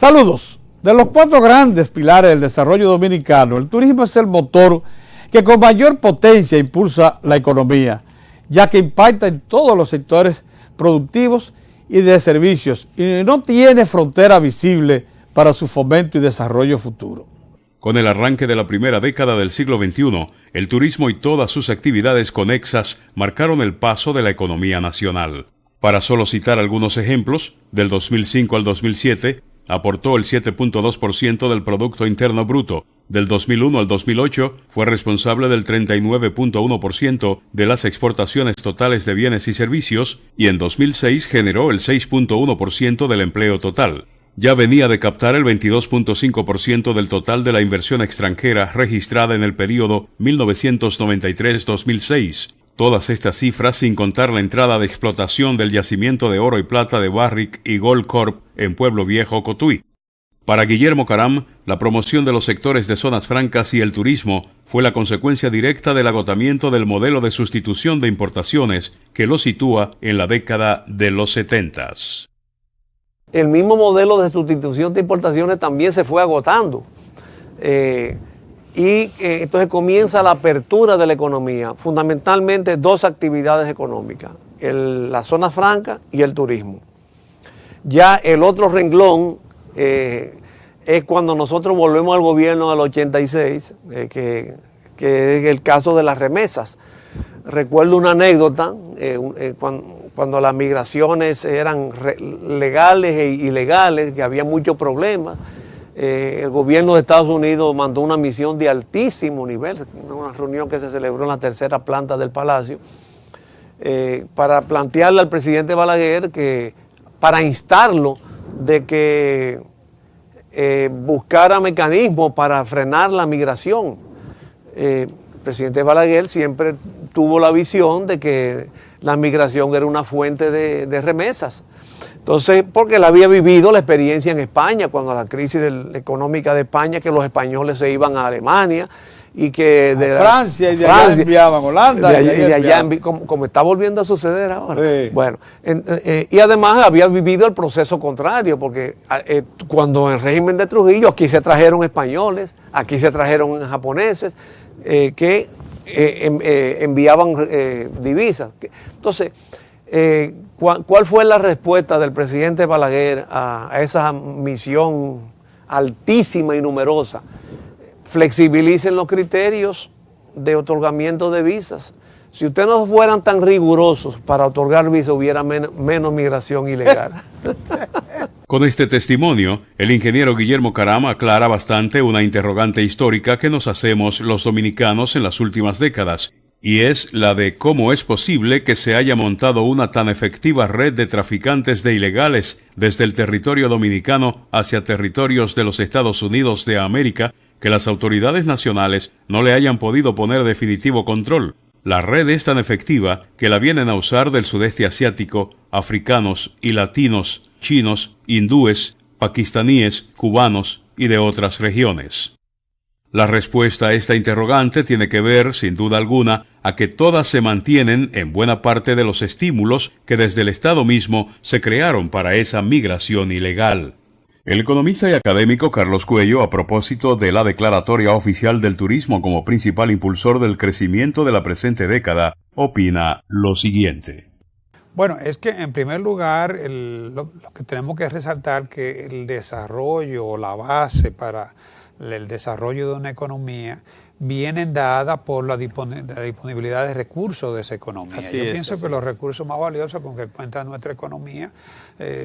Saludos. De los 4 grandes pilares del desarrollo dominicano, el turismo es el motor que con mayor potencia impulsa la economía, ya que impacta en todos los sectores productivos y de servicios y no tiene frontera visible para su fomento y desarrollo futuro. Con el arranque de la primera década del siglo XXI, el turismo y todas sus actividades conexas marcaron el paso de la economía nacional. Para solo citar algunos ejemplos, del 2005 al 2007, aportó el 7.2% del Producto Interno Bruto. Del 2001 al 2008 fue responsable del 39.1% de las exportaciones totales de bienes y servicios y en 2006 generó el 6.1% del empleo total. Ya venía de captar el 22.5% del total de la inversión extranjera registrada en el período 1993-2006. Todas estas cifras sin contar la entrada de explotación del yacimiento de oro y plata de Barrick y Goldcorp en Pueblo Viejo, Cotuí. Para Guillermo Caram, la promoción de los sectores de zonas francas y el turismo fue la consecuencia directa del agotamiento del modelo de sustitución de importaciones que lo sitúa en la década de los 70s. El mismo modelo de sustitución de importaciones también se fue agotando. Entonces comienza la apertura de la economía, fundamentalmente 2 actividades económicas, la zona franca y el turismo. Ya el otro renglón es cuando nosotros volvemos al gobierno del 86, que es el caso de las remesas. Recuerdo una anécdota, cuando las migraciones eran legales e ilegales, que había muchos problemas. El gobierno de Estados Unidos mandó una misión de altísimo nivel, una reunión que se celebró en la 3ª planta del Palacio, para plantearle al presidente Balaguer para instarlo de que buscara mecanismos para frenar la migración. El presidente Balaguer siempre tuvo la visión de que la migración era una fuente de remesas. Entonces, porque él había vivido la experiencia en España, cuando la crisis económica de España, que los españoles se iban a Alemania y que de Francia y de allá enviaban Holanda. Y de allá como está volviendo a suceder ahora. Sí. Bueno, y además había vivido el proceso contrario, porque cuando en el régimen de Trujillo, aquí se trajeron españoles, aquí se trajeron japoneses, que enviaban divisas. Entonces, ¿cuál fue la respuesta del presidente Balaguer a esa misión altísima y numerosa? Flexibilicen los criterios de otorgamiento de visas. Si ustedes no fueran tan rigurosos para otorgar visas, hubiera menos migración ilegal. Con este testimonio, el ingeniero Guillermo Caram aclara bastante una interrogante histórica que nos hacemos los dominicanos en las últimas décadas, y es la de cómo es posible que se haya montado una tan efectiva red de traficantes de ilegales desde el territorio dominicano hacia territorios de los Estados Unidos de América, que las autoridades nacionales no le hayan podido poner definitivo control. La red es tan efectiva que la vienen a usar del sudeste asiático, africanos y latinos, chinos, hindúes, pakistaníes, cubanos y de otras regiones. La respuesta a esta interrogante tiene que ver, sin duda alguna, a que todas se mantienen en buena parte de los estímulos que desde el Estado mismo se crearon para esa migración ilegal. El economista y académico Carlos Cuello, a propósito de la declaratoria oficial del turismo como principal impulsor del crecimiento de la presente década, opina lo siguiente. Bueno, es que en primer lugar lo que tenemos que resaltar que el desarrollo o la base para el desarrollo de una economía vienen dadas por la disponibilidad de recursos de esa economía. Yo pienso que los recursos más valiosos con que cuenta nuestra economía,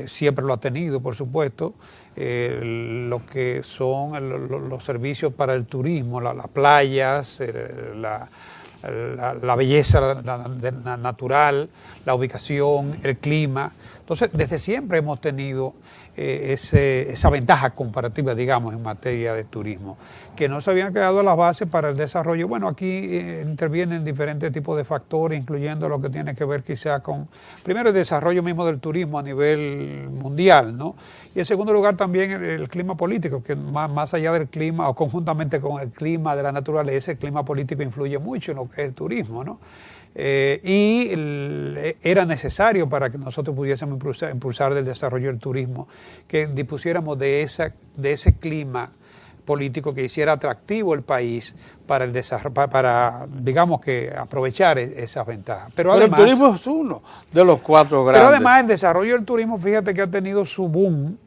siempre lo ha tenido, por supuesto, lo que son los servicios para el turismo, las playas, la belleza natural, la ubicación, el clima. Entonces, desde siempre hemos tenido esa ventaja comparativa, digamos, en materia de turismo, que no se habían creado las bases para el desarrollo. Bueno, aquí intervienen diferentes tipos de factores, incluyendo lo que tiene que ver quizá con, primero, el desarrollo mismo del turismo a nivel mundial, ¿no? Y en segundo lugar también el clima político, que más allá del clima, o conjuntamente con el clima de la naturaleza, el clima político influye mucho en lo que es el turismo, ¿no? Era necesario para que nosotros pudiésemos impulsar el desarrollo del turismo, que dispusiéramos de ese clima político que hiciera atractivo el país para el desarrollo, para digamos que aprovechar esas ventajas. Pero además, el turismo es uno de los 4 grandes. Pero además el desarrollo del turismo, fíjate que ha tenido su boom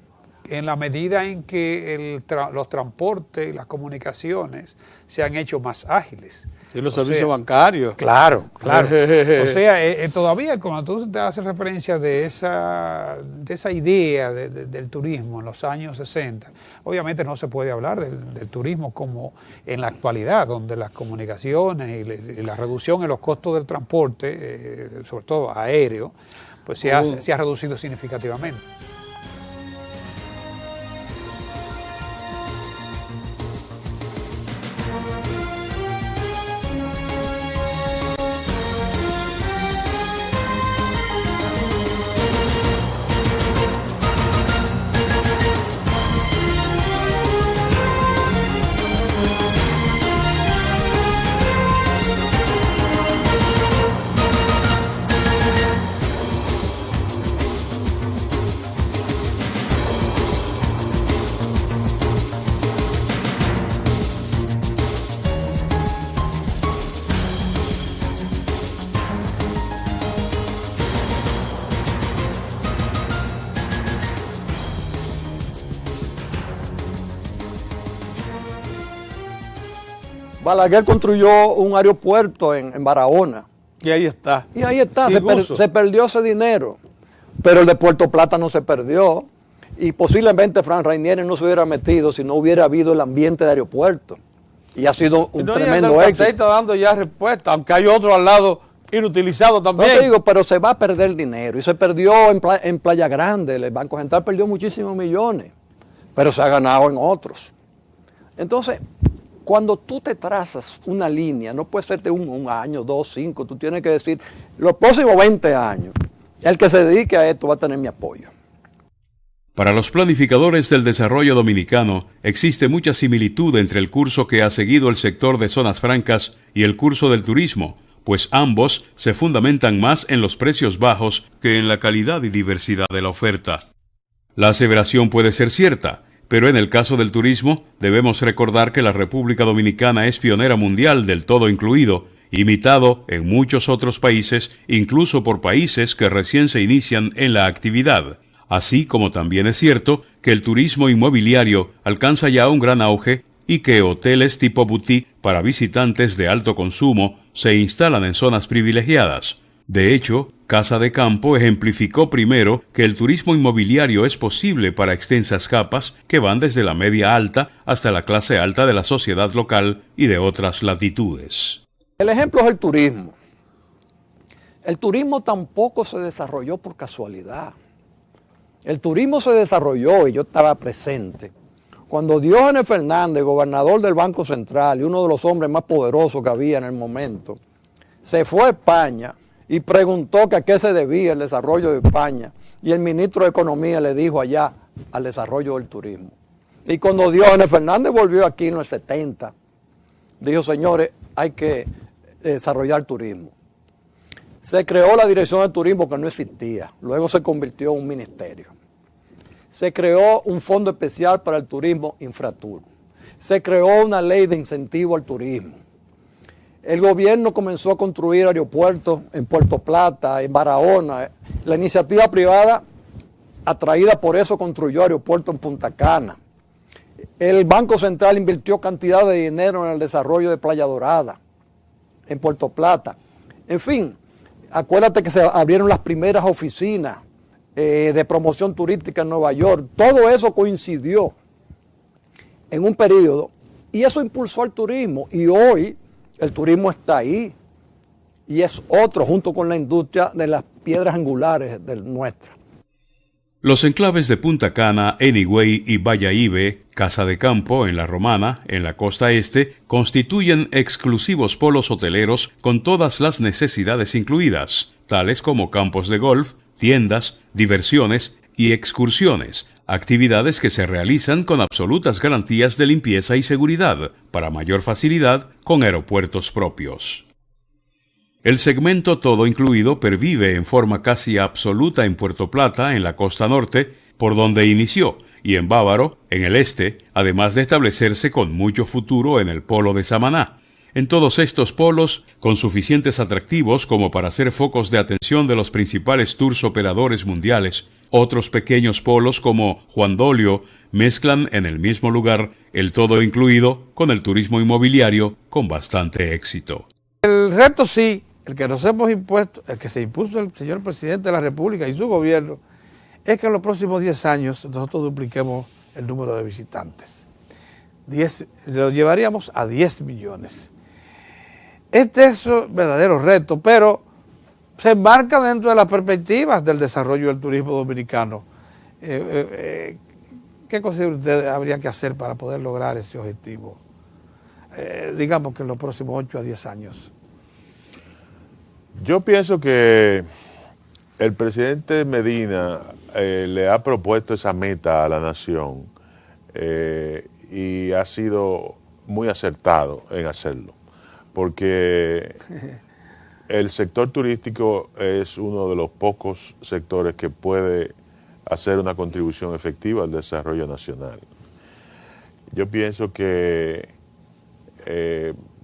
en la medida en que los transportes y las comunicaciones se han hecho más ágiles. Y los servicios bancarios. Claro. O sea, todavía cuando tú te haces referencia de esa idea del turismo en los años 60, obviamente no se puede hablar del turismo como en la actualidad, donde las comunicaciones y la reducción en los costos del transporte, sobre todo aéreo, pues se ha reducido significativamente. Balaguer construyó un aeropuerto en Barahona. Y ahí está. Y ahí está, Sin uso. se perdió ese dinero. Pero el de Puerto Plata no se perdió. Y posiblemente Frank Reinieri no se hubiera metido si no hubiera habido el ambiente de aeropuerto. Y ha sido un tremendo éxito. Está dando ya respuesta, aunque hay otro al lado inutilizado también. No te digo, pero se va a perder dinero. Y se perdió en Playa Grande. El Banco Central perdió muchísimos millones. Pero se ha ganado en otros. Entonces, cuando tú te trazas una línea, no puede ser de un año, 2, 5, tú tienes que decir, los próximos 20 años, el que se dedique a esto va a tener mi apoyo. Para los planificadores del desarrollo dominicano, existe mucha similitud entre el curso que ha seguido el sector de zonas francas y el curso del turismo, pues ambos se fundamentan más en los precios bajos que en la calidad y diversidad de la oferta. La aseveración puede ser cierta, pero en el caso del turismo, debemos recordar que la República Dominicana es pionera mundial del todo incluido, imitado en muchos otros países, incluso por países que recién se inician en la actividad. Así como también es cierto que el turismo inmobiliario alcanza ya un gran auge y que hoteles tipo boutique para visitantes de alto consumo se instalan en zonas privilegiadas. De hecho, Casa de Campo ejemplificó primero que el turismo inmobiliario es posible para extensas capas que van desde la media alta hasta la clase alta de la sociedad local y de otras latitudes. El ejemplo es el turismo. El turismo tampoco se desarrolló por casualidad. El turismo se desarrolló, y yo estaba presente, cuando Diógenes Fernández, gobernador del Banco Central y uno de los hombres más poderosos que había en el momento, se fue a España y preguntó que a qué se debía el desarrollo de España. Y el ministro de Economía le dijo allá al desarrollo del turismo. Y cuando Diógenes Fernández volvió aquí en el 70, dijo, señores, hay que desarrollar turismo. Se creó la Dirección de Turismo que no existía. Luego se convirtió en un ministerio. Se creó un fondo especial para el turismo Infratur. Se creó una ley de incentivo al turismo. El gobierno comenzó a construir aeropuertos en Puerto Plata, en Barahona. La iniciativa privada, atraída por eso, construyó aeropuertos en Punta Cana. El Banco Central invirtió cantidad de dinero en el desarrollo de Playa Dorada, en Puerto Plata. En fin, acuérdate que se abrieron las primeras oficinas de promoción turística en Nueva York. Todo eso coincidió en un periodo y eso impulsó al turismo. Y hoy el turismo está ahí y es otro junto con la industria de las piedras angulares de nuestra. Los enclaves de Punta Cana, Anyway y Bayahíbe, Casa de Campo en la Romana, en la costa este, constituyen exclusivos polos hoteleros con todas las necesidades incluidas, tales como campos de golf, tiendas, diversiones y excursiones, actividades que se realizan con absolutas garantías de limpieza y seguridad, para mayor facilidad con aeropuertos propios. El segmento todo incluido pervive en forma casi absoluta en Puerto Plata, en la costa norte, por donde inició, y en Bávaro, en el este, además de establecerse con mucho futuro en el polo de Samaná. En todos estos polos, con suficientes atractivos como para ser focos de atención de los principales tours operadores mundiales, otros pequeños polos como Juan Dolio mezclan en el mismo lugar el todo incluido con el turismo inmobiliario con bastante éxito. El reto sí, el que nos hemos impuesto, el que se impuso el señor presidente de la República y su gobierno, es que en los próximos 10 años nosotros dupliquemos el número de visitantes. Lo llevaríamos a 10 millones. Este es un verdadero reto, pero se enmarca dentro de las perspectivas del desarrollo del turismo dominicano. ¿Qué considera usted habría que hacer para poder lograr ese objetivo? Digamos que en los próximos 8 a 10 años. Yo pienso que el presidente Medina le ha propuesto esa meta a la nación y ha sido muy acertado en hacerlo, porque el sector turístico es uno de los pocos sectores que puede hacer una contribución efectiva al desarrollo nacional. Yo pienso que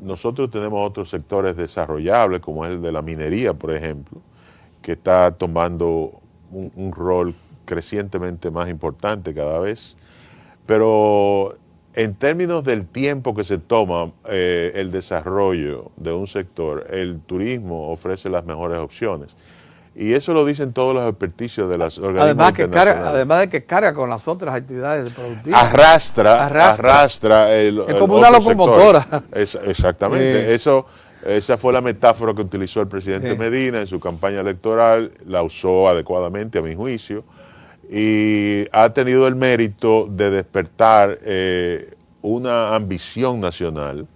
nosotros tenemos otros sectores desarrollables, como el de la minería, por ejemplo, que está tomando un rol crecientemente más importante cada vez, pero en términos del tiempo que se toma el desarrollo de un sector, el turismo ofrece las mejores opciones. Y eso lo dicen todos los experticios de las organismos internacionales. Además de que carga con las otras actividades productivas. Arrastra el es como una locomotora. Exactamente. Esa fue la metáfora que utilizó el presidente Medina en su campaña electoral, la usó adecuadamente a mi juicio, y ha tenido el mérito de despertar una ambición nacional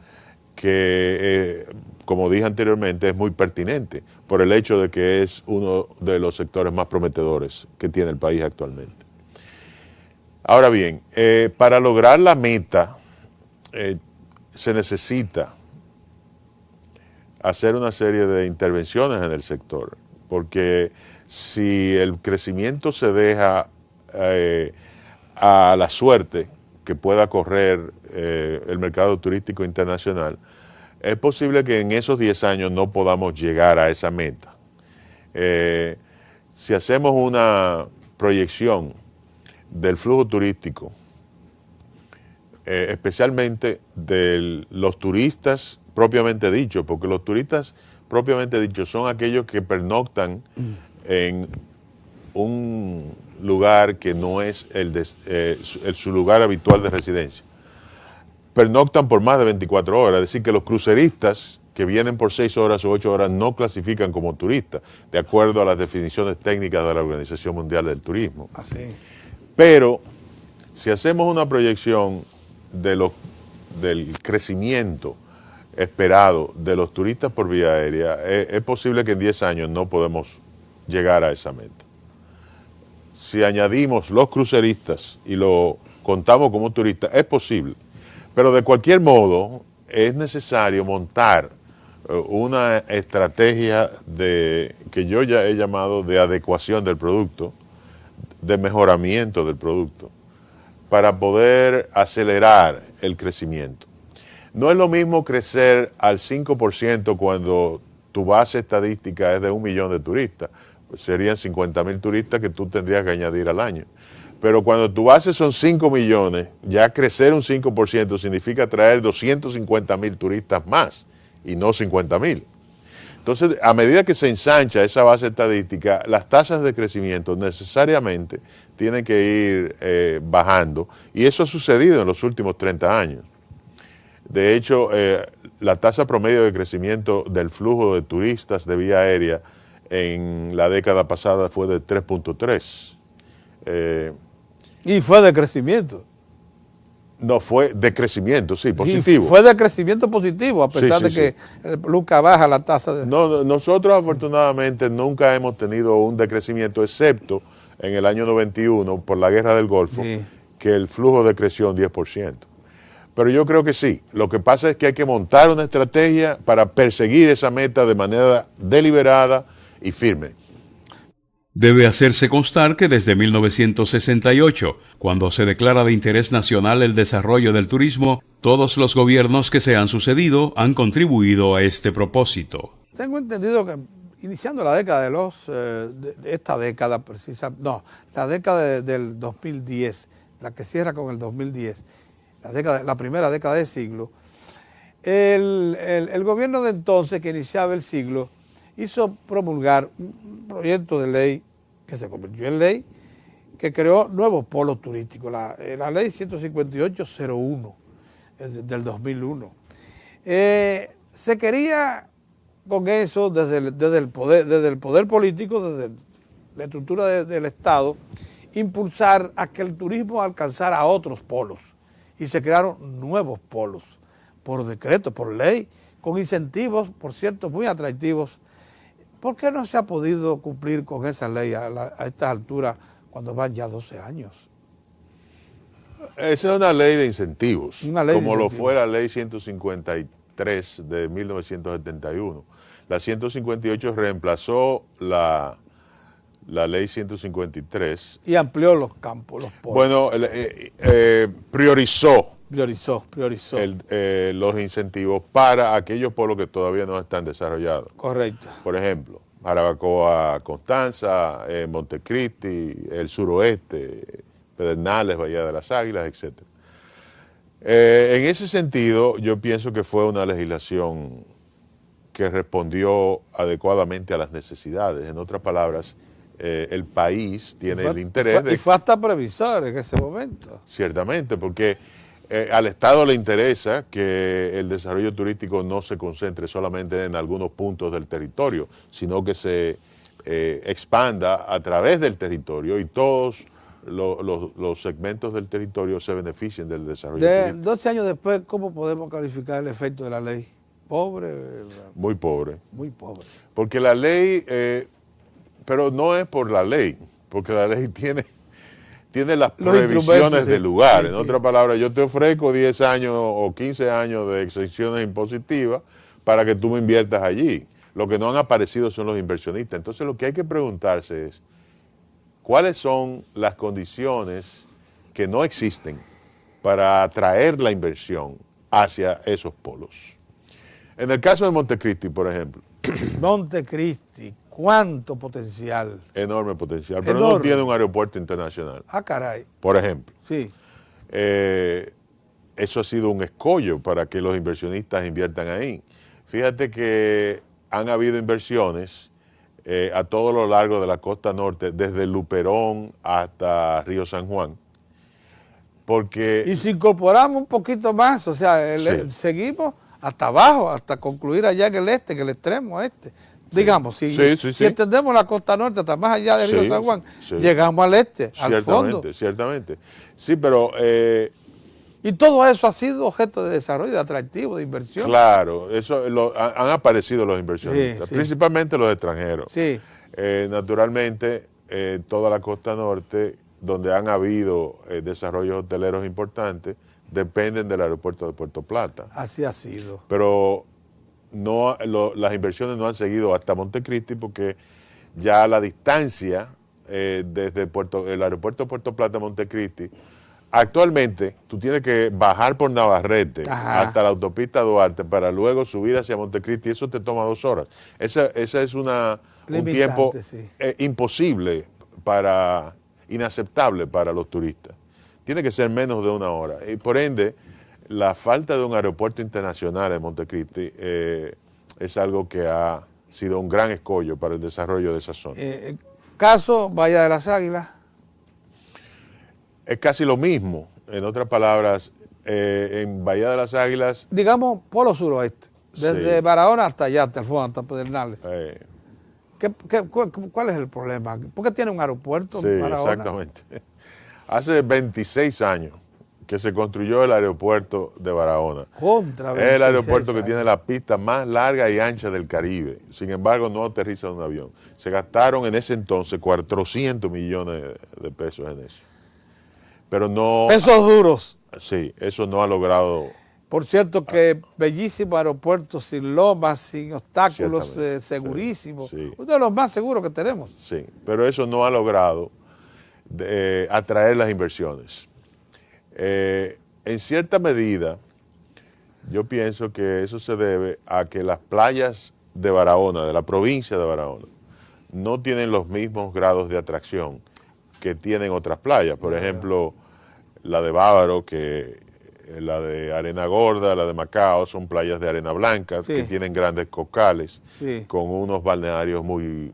que, como dije anteriormente, es muy pertinente por el hecho de que es uno de los sectores más prometedores que tiene el país actualmente. Ahora bien, para lograr la meta se necesita hacer una serie de intervenciones en el sector, porque si el crecimiento se deja a la suerte que pueda correr el mercado turístico internacional, es posible que en esos 10 años no podamos llegar a esa meta. Si hacemos una proyección del flujo turístico, especialmente de los turistas propiamente dichos, porque los turistas propiamente dichos son aquellos que pernoctan en un lugar que no es su lugar habitual de residencia. Pernoctan por más de 24 horas, es decir, que los cruceristas que vienen por 6 horas o 8 horas no clasifican como turistas, de acuerdo a las definiciones técnicas de la Organización Mundial del Turismo. Así. Pero si hacemos una proyección del crecimiento esperado de los turistas por vía aérea, es posible que en 10 años no podemos llegar a esa meta. Si añadimos los cruceristas y lo contamos como turistas, es posible. Pero de cualquier modo, es necesario montar una estrategia que yo ya he llamado de adecuación del producto, de mejoramiento del producto, para poder acelerar el crecimiento. No es lo mismo crecer al 5% cuando tu base estadística es de 1 millón de turistas, pues serían 50,000 turistas que tú tendrías que añadir al año. Pero cuando tu base son 5 millones, ya crecer un 5% significa traer 250,000 turistas más y no 50,000. Entonces, a medida que se ensancha esa base estadística, las tasas de crecimiento necesariamente tienen que ir bajando, y eso ha sucedido en los últimos 30 años. De hecho, la tasa promedio de crecimiento del flujo de turistas de vía aérea en la década pasada fue de 3.3. Y fue de crecimiento. No, fue de crecimiento, sí, positivo. Y fue de crecimiento positivo, a pesar de que nunca baja la tasa de... No, nosotros afortunadamente nunca hemos tenido un decrecimiento, excepto en el año 91, por la Guerra del Golfo, que el flujo decreció un 10%. Pero yo creo que sí. Lo que pasa es que hay que montar una estrategia para perseguir esa meta de manera deliberada y firme. Debe hacerse constar que desde 1968, cuando se declara de interés nacional el desarrollo del turismo, todos los gobiernos que se han sucedido han contribuido a este propósito. Tengo entendido que iniciando la década la década del 2010, la que cierra con el 2010, la primera década del siglo, el gobierno de entonces, que iniciaba el siglo, hizo promulgar un proyecto de ley que se convirtió en ley, que creó nuevos polos turísticos, la ley 158-01 del 2001. Se quería con eso, desde el poder político, desde la estructura del Estado, impulsar a que el turismo alcanzara otros polos. Y se crearon nuevos polos, por decreto, por ley, con incentivos, por cierto, muy atractivos. ¿Por qué no se ha podido cumplir con esa ley a esta altura, cuando van ya 12 años? Esa es una ley de incentivos, como lo incentivos. fue la ley 153 de 1971. La 158 reemplazó la ley 153. Y amplió los campos, los polos. Bueno, priorizó los incentivos para aquellos pueblos que todavía no están desarrollados. Correcto. Por ejemplo, Jarabacoa, Constanza, Montecristi, el suroeste, Pedernales, Bahía de las Águilas, etc. En ese sentido, yo pienso que fue una legislación que respondió adecuadamente a las necesidades. En otras palabras, el país tiene el interés Y fue hasta previsor en ese momento. Ciertamente, porque al Estado le interesa que el desarrollo turístico no se concentre solamente en algunos puntos del territorio, sino que se expanda a través del territorio y todos los segmentos del territorio se beneficien del desarrollo turístico. 12 años después, ¿cómo podemos calificar el efecto de la ley? ¿Pobre? Muy pobre. Muy pobre. Porque la ley, pero no es por la ley, porque la ley tiene las prohibiciones del lugar. En otras palabras, yo te ofrezco 10 años o 15 años de exenciones impositivas para que tú me inviertas allí. Lo que no han aparecido son los inversionistas. Entonces, lo que hay que preguntarse es, ¿cuáles son las condiciones que no existen para atraer la inversión hacia esos polos? En el caso de Montecristi, por ejemplo. Montecristi, ¿cuánto potencial? Enorme potencial, pero Enorme. no tiene un aeropuerto internacional. Ah, caray. Por ejemplo. Sí. Eso ha sido un escollo para que los inversionistas inviertan ahí. Fíjate que han habido inversiones a todo lo largo de la costa norte, desde Luperón hasta Río San Juan. Porque Y si incorporamos un poquito más, o sea, Sí. seguimos hasta abajo, hasta concluir allá en el este, en el extremo este. Digamos, si entendemos la costa norte hasta más allá de Río Sí, San Juan, sí. llegamos al este, al fondo. Ciertamente. Sí, pero Y todo eso ha sido objeto de desarrollo, de atractivo, de inversión. claro, han aparecido los inversionistas, Sí, sí. principalmente los extranjeros. Sí. Naturalmente, toda la costa norte, donde han habido desarrollos hoteleros importantes, dependen del aeropuerto de Puerto Plata. Así ha sido. Pero las inversiones no han seguido hasta Montecristi porque ya la distancia desde el aeropuerto de Puerto Plata a Montecristi, actualmente tú tienes que bajar por Navarrete Ajá. hasta la autopista Duarte para luego subir hacia Montecristi, y eso te toma 2 horas. Esa es un Limitante, tiempo sí. imposible, inaceptable para los turistas. Tiene que ser menos de 1 hora. Y por ende, la falta de un aeropuerto internacional en Montecristi es algo que ha sido un gran escollo para el desarrollo de esa zona. Caso Bahía de las Águilas. Es casi lo mismo. En otras palabras, en Bahía de las Águilas, Digamos, polo suroeste. Desde Sí. Barahona hasta allá, hasta el fondo, hasta Pedernales. eh, ¿Cuál es el problema? ¿Por qué tiene un aeropuerto sí, Barahona? exactamente. Hace 26 años que se construyó el aeropuerto de Barahona. Contra Es el aeropuerto que 26 tiene la pista más larga y ancha del Caribe. Sin embargo, no aterriza un avión. Se gastaron en ese entonces 400 millones de pesos en eso. pero no... Pesos duros. Sí, eso no ha logrado... Por cierto que bellísimo aeropuerto, sin lomas, sin obstáculos, Ciertamente, segurísimo. sí. Uno de los más seguros que tenemos. Sí, pero eso no ha logrado atraer las inversiones. En cierta medida, yo pienso que eso se debe a que las playas de Barahona, de la provincia de Barahona, no tienen los mismos grados de atracción que tienen otras playas. Por ejemplo, la de Bávaro, la de Arena Gorda, la de Macao, son playas de arena blanca, Sí. que tienen grandes cocales, Sí. con unos balnearios muy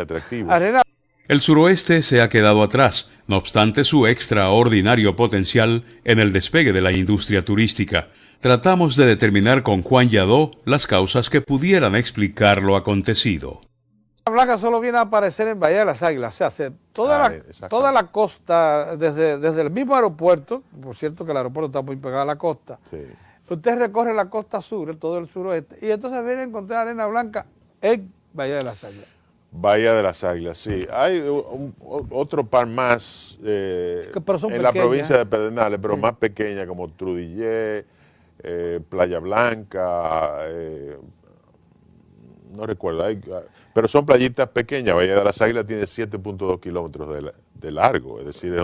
atractivos. Arena. El suroeste se ha quedado atrás, no obstante su extraordinario potencial en el despegue de la industria turística. Tratamos de determinar con Juan Yadó las causas que pudieran explicar lo acontecido. Blanca solo viene a aparecer en Bahía de las Águilas, o sea, Exactamente. toda la costa, desde el mismo aeropuerto, por cierto que el aeropuerto está muy pegado a la costa, Sí. usted recorre la costa sur, todo el suroeste, y entonces viene a encontrar arena blanca en Bahía de las Águilas. Bahía de las Águilas, sí. Hay otro par más pero son en la pequeñas. provincia de Pedernales, pero más pequeña, como Trudillé, Playa Blanca, no recuerdo, pero son playitas pequeñas. Bahía de las Águilas tiene 7.2 kilómetros de largo, es decir,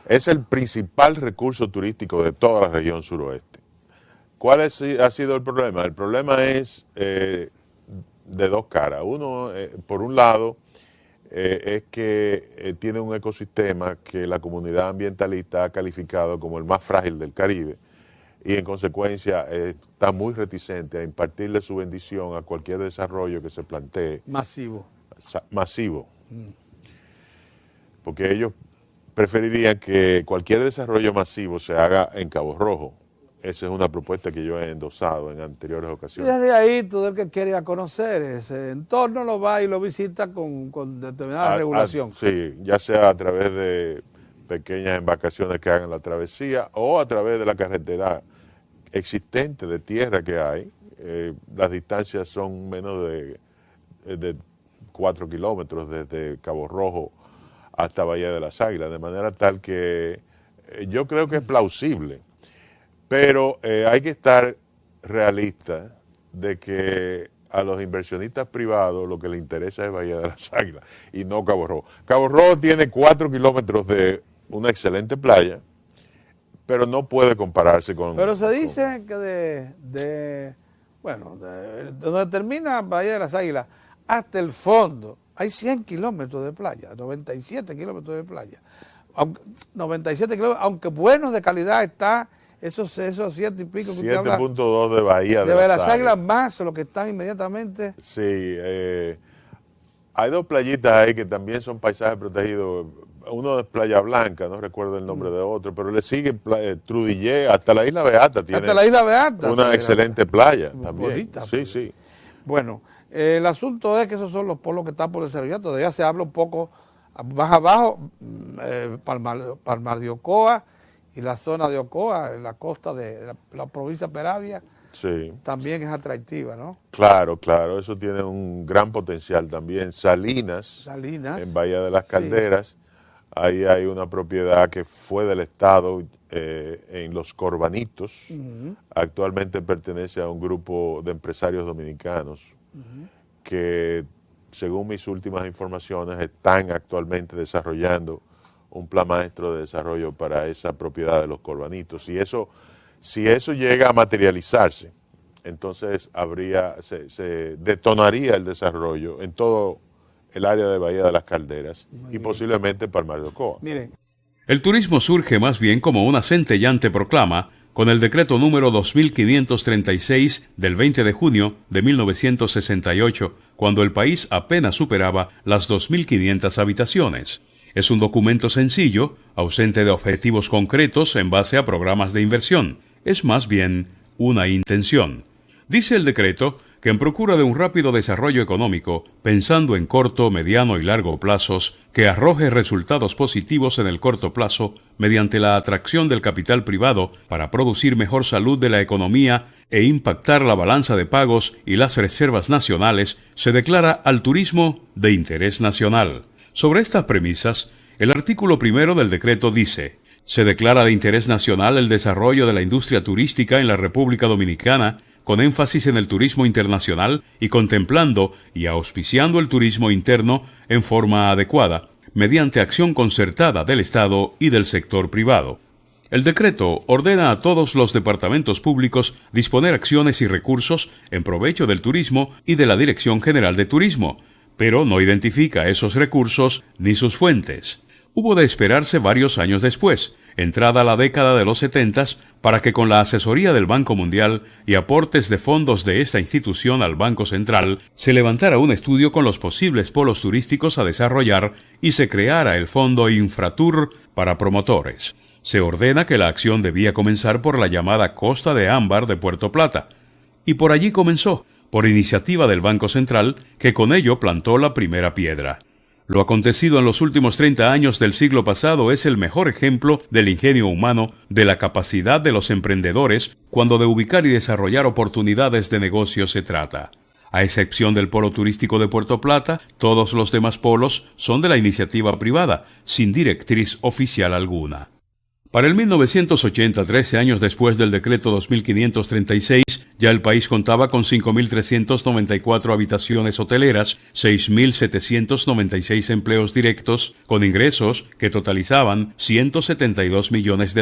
es el principal recurso turístico de toda la región suroeste. ¿Cuál ha sido el problema? El problema es de dos caras. Uno, por un lado, es que tiene un ecosistema que la comunidad ambientalista ha calificado como el más frágil del Caribe y en consecuencia está muy reticente a impartirle su bendición a cualquier desarrollo que se plantee Masivo. masivo. Porque ellos preferirían que cualquier desarrollo masivo se haga en Cabo Rojo. Esa es una propuesta que yo he endosado en anteriores Y ocasiones. desde ahí todo el que quiere ir a conocer ese entorno lo va y lo visita con determinada regulación. Sí, ya sea a través de pequeñas embarcaciones que hagan la travesía o a través de la carretera existente de tierra que hay. Las distancias son menos de 4 kilómetros desde Cabo Rojo hasta Bahía de las Águilas, de manera tal que yo creo que es plausible, pero hay que estar realista de que a los inversionistas privados lo que les interesa es Bahía de las Águilas y no Cabo Rojo. Cabo Rojo tiene 4 kilómetros de una excelente playa, pero no puede compararse con... Pero se dice que de donde termina Bahía de las Águilas hasta el fondo hay 100 kilómetros de playa, 97 kilómetros de playa. 97 kilómetros, aunque buenos de calidad está esos 7 y pico que usted habla. 7.2 de Bahía De de las Águilas más los que están inmediatamente. Sí, hay dos playitas ahí que también son paisajes protegidos. Uno es Playa Blanca, no recuerdo el nombre de otro, pero le sigue Trudillé, hasta la Isla Beata tiene Hasta la Isla Beata. una excelente playa Muy también. bonita, Sí, pues. sí. Bueno, el asunto es que esos son los polos que están por desarrollar. Todavía se habla un poco más abajo, Palmar de Ocoa y la zona de Ocoa, en la costa de la provincia de Peravia, Sí, también es atractiva, ¿no? claro, eso tiene un gran potencial también. Salinas, Salinas. en Bahía de las Sí. Calderas, ahí hay una propiedad que fue del Estado en Los Corbanitos. Actualmente pertenece a un grupo de empresarios dominicanos que, según mis últimas informaciones, están actualmente desarrollando un plan maestro de desarrollo para esa propiedad de Los Corbanitos. Si eso llega a materializarse, entonces se detonaría el desarrollo en todo el área de Bahía de las Calderas y posiblemente Palmar de Ocoa. Miren, El turismo surge más bien como una centellante proclama con el decreto número 2536 del 20 de junio de 1968, cuando el país apenas superaba las 2.500 habitaciones. Es un documento sencillo, ausente de objetivos concretos en base a programas de inversión. Es más bien una intención. Dice el decreto que en procura de un rápido desarrollo económico, pensando en corto, mediano y largo plazos, que arroje resultados positivos en el corto plazo mediante la atracción del capital privado para producir mejor salud de la economía e impactar la balanza de pagos y las reservas nacionales, se declara al turismo de interés nacional. Sobre estas premisas, El artículo primero del decreto dice: se declara de interés nacional el desarrollo de la industria turística en la República Dominicana, con énfasis en el turismo internacional y contemplando y auspiciando el turismo interno en forma adecuada, mediante acción concertada del Estado y del sector privado. El decreto ordena a todos los departamentos públicos disponer acciones y recursos en provecho del turismo y de la Dirección General de Turismo, pero no identifica esos recursos ni sus fuentes. Hubo de esperarse varios años después, entrada la década de los 70, para que con la asesoría del Banco Mundial y aportes de fondos de esta institución al Banco Central, se levantara un estudio con los posibles polos turísticos a desarrollar y se creara el Fondo Infratur para promotores. Se ordena que la acción debía comenzar por la llamada Costa de Ámbar de Puerto Plata, y por allí comenzó, por iniciativa del Banco Central, que con ello plantó la primera piedra. Lo acontecido en los últimos 30 años del siglo pasado es el mejor ejemplo del ingenio humano, de la capacidad de los emprendedores cuando de ubicar y desarrollar oportunidades de negocio se trata. A excepción del polo turístico de Puerto Plata, todos los demás polos son de la iniciativa privada, sin directriz oficial alguna. Para el 1980, 13 años después del decreto 2536, ya el país contaba con 5.394 habitaciones hoteleras, 6.796 empleos directos, con ingresos que totalizaban $172 millones.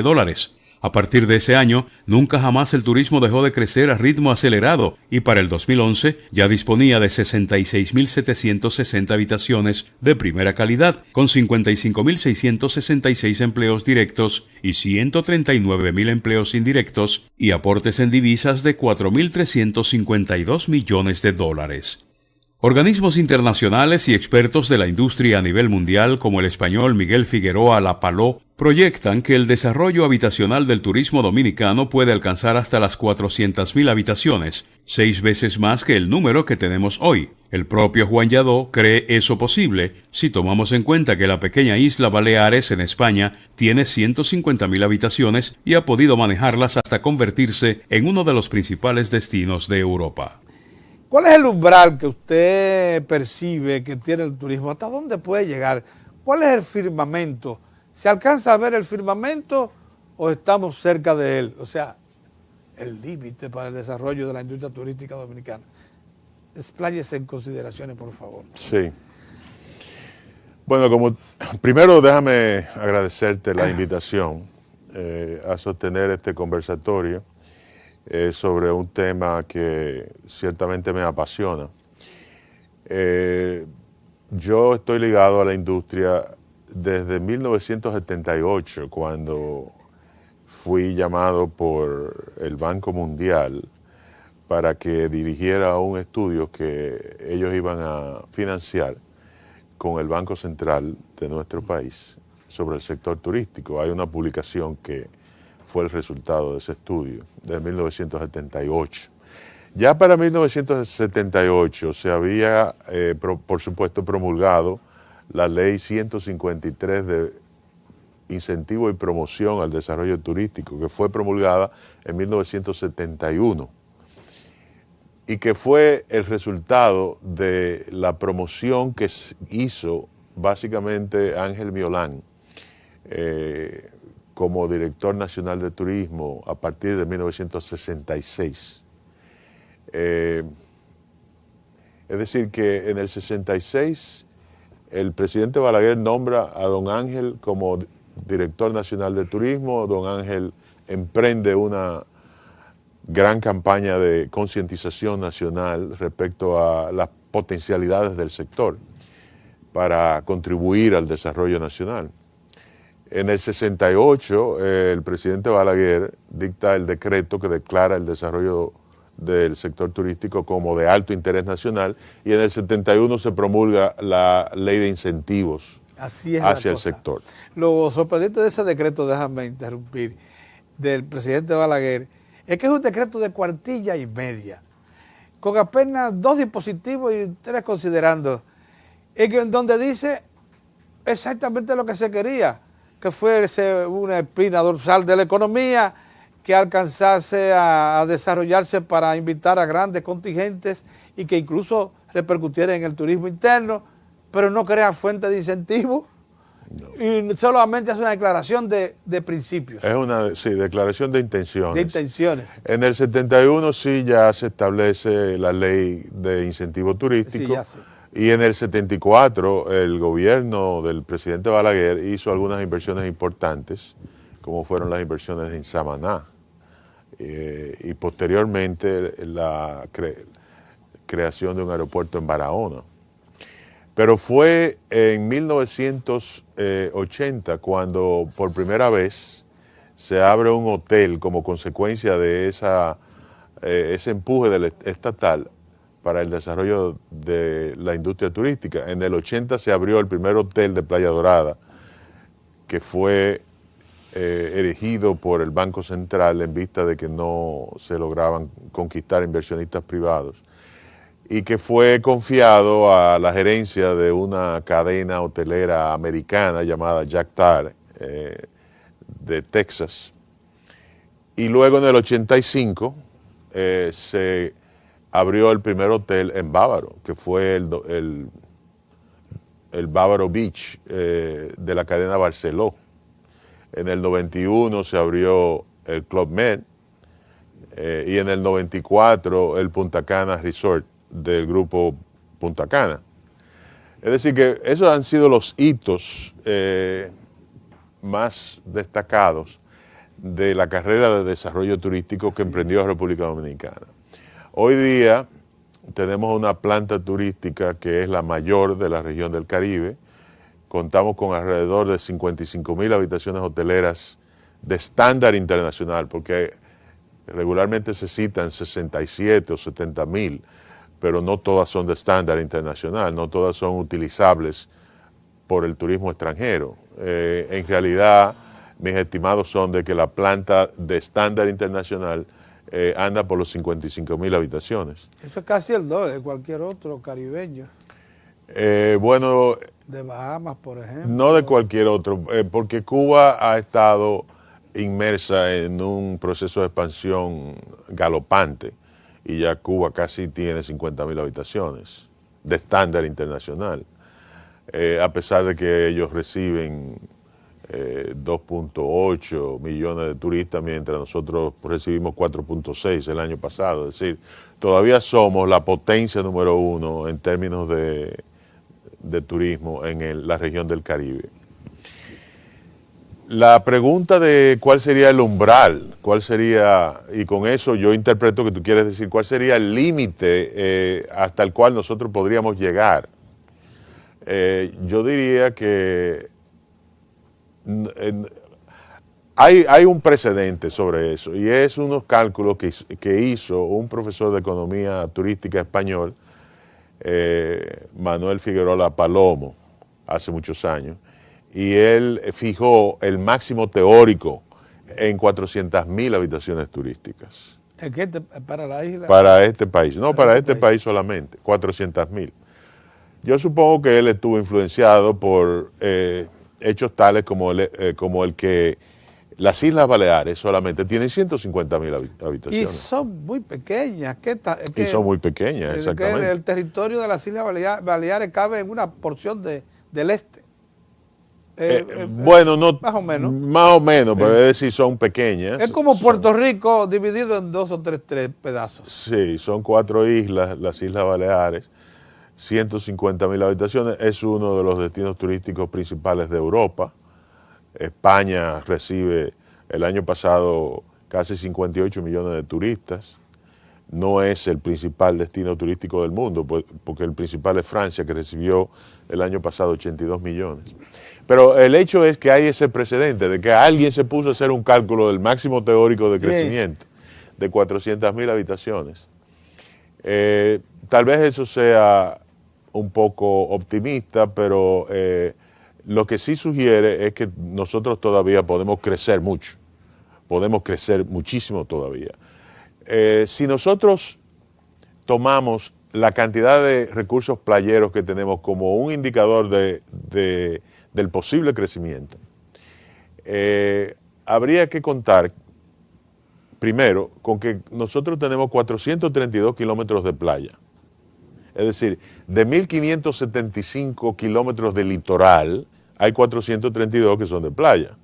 A partir de ese año, nunca jamás el turismo dejó de crecer a ritmo acelerado y para el 2011 ya disponía de 66.760 habitaciones de primera calidad, con 55.666 empleos directos y 139.000 empleos indirectos y aportes en divisas de $4.352 millones. Organismos internacionales y expertos de la industria a nivel mundial, como el español Miguel Figueroa Lapaló, proyectan que el desarrollo habitacional del turismo dominicano puede alcanzar hasta las 400.000 habitaciones, 6 veces más que el número que tenemos hoy. El propio Juan Lladó cree eso posible si tomamos en cuenta que la pequeña isla Baleares en España tiene 150.000 habitaciones y ha podido manejarlas hasta convertirse en uno de los principales destinos de Europa. ¿Cuál es el umbral que usted percibe que tiene el turismo? ¿Hasta dónde puede llegar? ¿Cuál es el firmamento? ¿Se alcanza a ver el firmamento o estamos cerca de él? O sea, el límite para el desarrollo de la industria turística dominicana. Expláyese en consideraciones, por favor. Sí. Bueno, primero déjame agradecerte la invitación a sostener este conversatorio sobre un tema que ciertamente me apasiona. Yo estoy ligado a la industria desde 1978, cuando fui llamado por el Banco Mundial para que dirigiera un estudio que ellos iban a financiar con el Banco Central de nuestro país sobre el sector turístico. Hay una publicación que fue el resultado de ese estudio, de 1978. Ya para 1978 se había, por supuesto, promulgado la Ley 153 de Incentivo y Promoción al Desarrollo Turístico, que fue promulgada en 1971 y que fue el resultado de la promoción que hizo básicamente Ángel Miolán, como director nacional de turismo a partir de 1966. Es decir, que en el 66 el presidente Balaguer nombra a don Ángel como director nacional de turismo. Don Ángel emprende una gran campaña de concientización nacional respecto a las potencialidades del sector para contribuir al desarrollo nacional. En el 68, el presidente Balaguer dicta el decreto que declara el desarrollo del sector turístico como de alto interés nacional, y en el 71 se promulga la ley de incentivos hacia el sector. Lo sorprendente de ese decreto, déjame interrumpir, del presidente Balaguer, es que es un decreto de cuartilla y media, con apenas 2 dispositivos y 3 considerando, en donde dice exactamente lo que se quería, que fuese una espina dorsal de la economía, que alcanzase a desarrollarse para invitar a grandes contingentes y que incluso repercutiera en el turismo interno, pero no crea fuente de incentivos. Y solamente hace una declaración de principios, Es una declaración de intenciones. de intenciones. En el 71 sí ya se establece la ley de incentivo turístico. Sí, ya sé. Y en el 74 el gobierno del presidente Balaguer hizo algunas inversiones importantes, como fueron las inversiones en Samaná. Y posteriormente la creación de un aeropuerto en Barahona. Pero fue en 1980 cuando por primera vez se abre un hotel como consecuencia de ese empuje del estatal para el desarrollo de la industria turística. En el 80 se abrió el primer hotel de Playa Dorada, que fue erigido por el Banco Central en vista de que no se lograban conquistar inversionistas privados, y que fue confiado a la gerencia de una cadena hotelera americana llamada Jack Tar, de Texas. Y luego en el 85 se abrió el primer hotel en Bávaro, que fue el Bávaro Beach de la cadena Barceló. En el 91 se abrió el Club Med y en el 94 el Punta Cana Resort del grupo Punta Cana. Es decir, que esos han sido los hitos más destacados de la carrera de desarrollo turístico que emprendió República Dominicana. Hoy día tenemos una planta turística que es la mayor de la región del Caribe. Contamos con alrededor de 55,000 habitaciones hoteleras de estándar internacional, porque regularmente se citan 67 o 70,000, pero no todas son de estándar internacional, no todas son utilizables por el turismo extranjero. En realidad, mis estimados son de que la planta de estándar internacional anda por los 55,000 habitaciones. Eso es casi el doble de cualquier otro caribeño. Bueno, De Bahamas, por ejemplo. no de cualquier otro, porque Cuba ha estado inmersa en un proceso de expansión galopante y ya Cuba casi tiene 50,000 habitaciones de estándar internacional, a pesar de que ellos reciben 2.8 millones de turistas, mientras nosotros recibimos 4.6 el año pasado. Es decir, todavía somos la potencia número 1 en términos de turismo en la región del Caribe. La pregunta de cuál sería el umbral, cuál sería, y con eso yo interpreto que tú quieres decir, cuál sería el límite hasta el cual nosotros podríamos llegar. Yo diría que hay un precedente sobre eso, y es unos cálculos que hizo un profesor de economía turística español, Manuel Figueroa Palomo, hace muchos años, y él fijó el máximo teórico en 400,000 habitaciones turísticas. ¿Es que para la isla? Para este país, no para este país solamente, 400,000. Yo supongo que él estuvo influenciado por hechos tales como el que las Islas Baleares solamente tienen 150,000 habitaciones. Y son muy pequeñas. Y son muy pequeñas, exactamente. El territorio de las Islas Baleares cabe en una porción del este. Bueno, no, más o menos. Más o menos, pero es decir, son pequeñas. Es como Puerto Rico dividido en 2 o 3 pedazos. Sí, son 4 islas, las Islas Baleares, 150,000 habitaciones. Es uno de los destinos turísticos principales de Europa. España recibe el año pasado casi 58 millones de turistas. No es el principal destino turístico del mundo, porque el principal es Francia, que recibió el año pasado 82 millones. Pero el hecho es que hay ese precedente de que alguien se puso a hacer un cálculo del máximo teórico de crecimiento de 400,000 habitaciones. Tal vez eso sea un poco optimista, pero lo que sí sugiere es que nosotros todavía podemos crecer mucho, podemos crecer muchísimo todavía. Si nosotros tomamos la cantidad de recursos playeros que tenemos como un indicador del posible crecimiento, habría que contar primero con que nosotros tenemos 432 kilómetros de playa. Es decir, de 1.575 kilómetros de litoral, hay 432 que son de playa.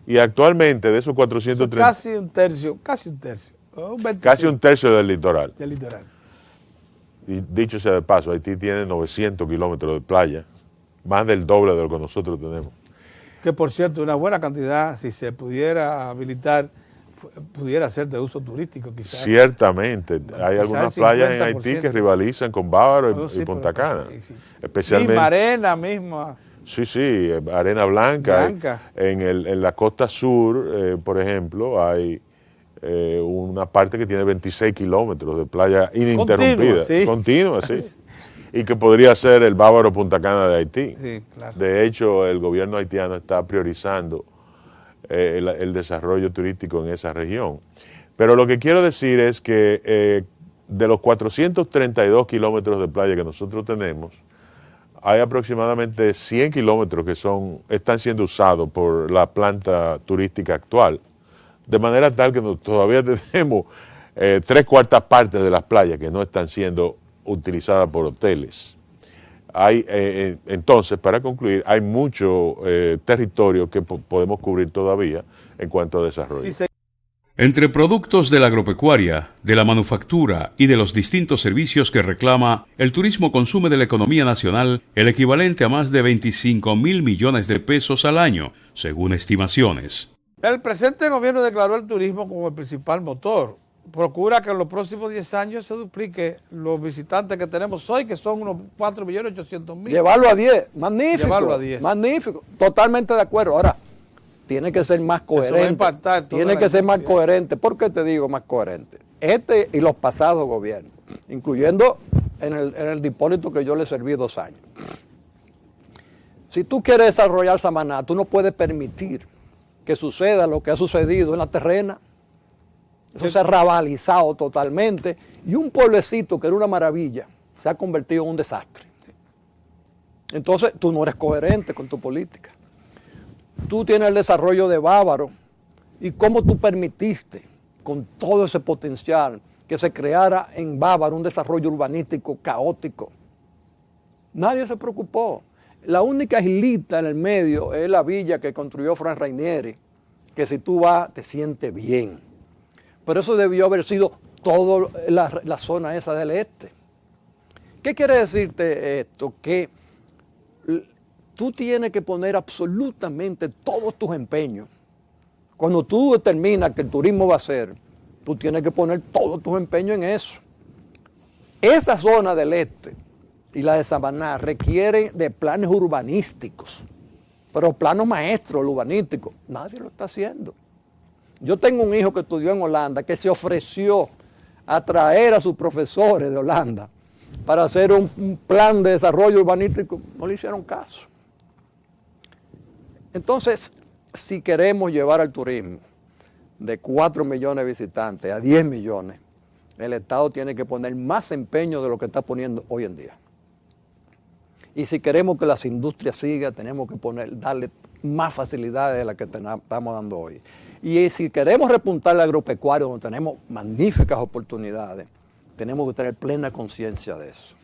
Y actualmente de esos 430... Casi un tercio, Casi un tercio del litoral. del litoral. Y dicho sea de paso, Haití tiene 900 kilómetros de playa, más del doble de lo que nosotros tenemos. Que por cierto, una buena cantidad, si se pudiera habilitar, pudiera ser de uso turístico quizás. Ciertamente, hay quizás algunas el playas en 50%. Haití que rivalizan con Bávaro No, y sí, Punta pero- Cana. sí, sí. Especialmente... Misma arena, misma. Sí, arena blanca. Blanca. En la costa sur, por ejemplo, hay una parte que tiene 26 kilómetros de playa ininterrumpida. Continua, sí. Y que podría ser el Bávaro Punta Cana de Haití. Sí, claro. De hecho, el gobierno haitiano está priorizando el desarrollo turístico en esa región. Pero lo que quiero decir es que de los 432 kilómetros de playa que nosotros tenemos, hay aproximadamente 100 kilómetros que están siendo usados por la planta turística actual, de manera tal que todavía tenemos 3/4 partes de las playas que no están siendo utilizadas por hoteles. Entonces, para concluir, hay mucho territorio que podemos cubrir todavía en cuanto a desarrollo. Sí, Entre productos de la agropecuaria, de la manufactura y de los distintos servicios que reclama, el turismo consume de la economía nacional el equivalente a más de 25.000 millones de pesos al año, según estimaciones. el presente gobierno declaró el turismo como el principal motor. Procura que en los próximos 10 años se duplique los visitantes que tenemos hoy, que son unos 4.800.000. Llevarlo a 10, magnífico. Llevarlo a 10. Magnífico, totalmente de acuerdo. Ahora, tiene que ser más Eso va a coherente. impactar toda Tiene la que ser más industria. coherente. ¿Por qué te digo más coherente? Este y los pasados gobiernos, incluyendo en el dipósito que yo le serví 2 años. Si tú quieres desarrollar Samaná, tú no puedes permitir que suceda lo que ha sucedido en la terrena. Eso se ha rabalizado totalmente y un pueblecito que era una maravilla se ha convertido en un desastre. Entonces tú no eres coherente con tu política. Tú tienes el desarrollo de Bávaro y cómo tú permitiste con todo ese potencial que se creara en Bávaro un desarrollo urbanístico caótico. Nadie se preocupó. La única islita en el medio es la villa que construyó Frank Rainieri, que si tú vas te sientes bien. Pero eso debió haber sido toda la zona esa del este. ¿Qué quiere decirte esto? Que tú tienes que poner absolutamente todos tus empeños. Cuando tú determinas que el turismo va a ser, tú tienes que poner todos tus empeños en eso. Esa zona del este y la de Samaná requieren de planes urbanísticos, pero planos maestros urbanísticos. Nadie lo está haciendo. Yo tengo un hijo que estudió en Holanda que se ofreció a traer a sus profesores de Holanda para hacer un plan de desarrollo urbanístico. No le hicieron caso. Entonces, si queremos llevar al turismo de 4 millones de visitantes a 10 millones, el Estado tiene que poner más empeño de lo que está poniendo hoy en día. Y si queremos que las industrias sigan, tenemos que darle más facilidades de las que estamos dando hoy. Y si queremos repuntar al agropecuario, donde tenemos magníficas oportunidades, tenemos que tener plena conciencia de eso.